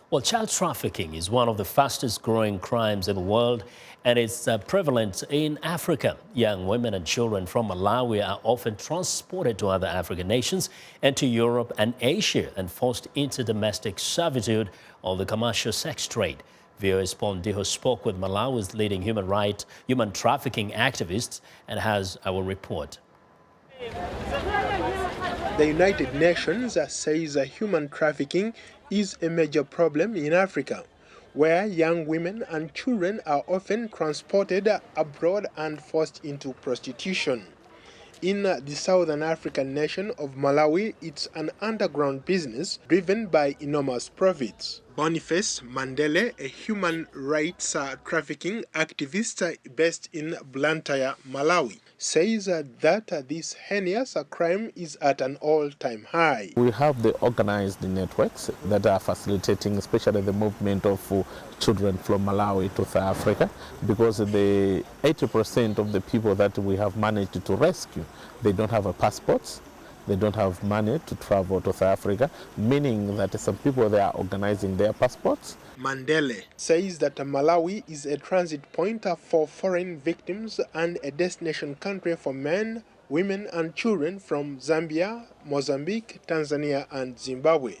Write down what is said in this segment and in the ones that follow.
Well, child trafficking is one of the fastest growing crimes in the world, and it's prevalent in Africa. Young women and children from Malawi are often transported to other African nations and to Europe and Asia and forced into domestic servitude or the commercial sex trade. VOA's Ndiho spoke with Malawi's leading human trafficking activists and has our report. The United Nations says human trafficking is a major problem in Africa, where young women and children are often transported abroad and forced into prostitution. In the southern African nation of Malawi, it's an underground business driven by enormous profits. Boniface Mandele, a human rights trafficking activist based in Blantyre, Malawi, says that this heinous crime is at an all-time high. We have the organized networks that are facilitating especially the movement of children from Malawi to South Africa, because the 80% of the people that we have managed to rescue, they don't have a passports. They don't have money to travel to South Africa, meaning that some people they are organizing their passports. Mandele says that Malawi is a transit point for foreign victims and a destination country for men, women and children from Zambia, Mozambique, Tanzania and Zimbabwe,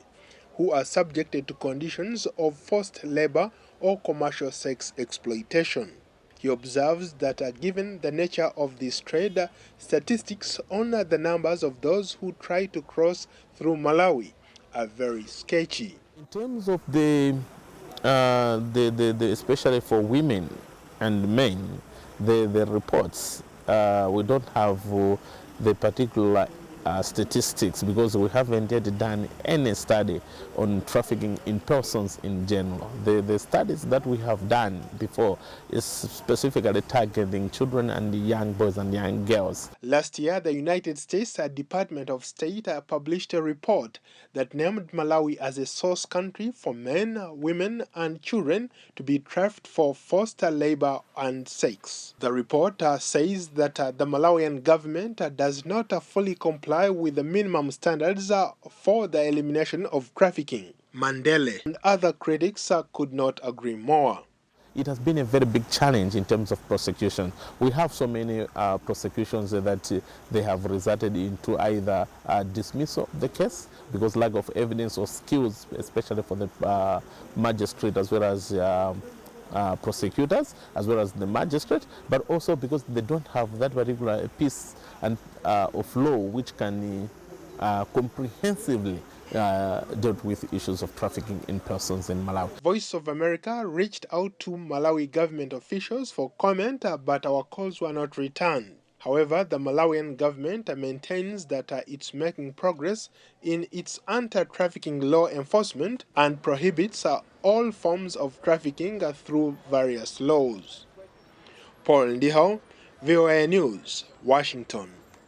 who are subjected to conditions of forced labor or commercial sex exploitation. He observes that given the nature of this trade, statistics on the numbers of those who try to cross through Malawi are very sketchy. In terms of the especially for women and men, the reports, we don't have the particular statistics, because we haven't yet done any study on trafficking in persons in general. The studies that we have done before is specifically targeting children and young boys and young girls. Last year, the United States Department of State published a report that named Malawi as a source country for men, women and children to be trafficked for forced labor and sex. The report says that the Malawian government does not fully comply with the minimum standards for the elimination of trafficking. Mandele and other critics could not agree more. It has been a very big challenge in terms of prosecution. We have so many prosecutions that they have resulted into either dismissal of the case because lack of evidence or skills, especially for the magistrate as well as prosecutors, as well as the magistrate, but also because they don't have that particular piece of law which can comprehensively dealt with issues of trafficking in persons in Malawi. Voice of America reached out to Malawi government officials for comment, but our calls were not returned. However, the Malawian government maintains that it's making progress in its anti-trafficking law enforcement and prohibits all forms of trafficking through various laws. Ndiho, VOA News, Washington.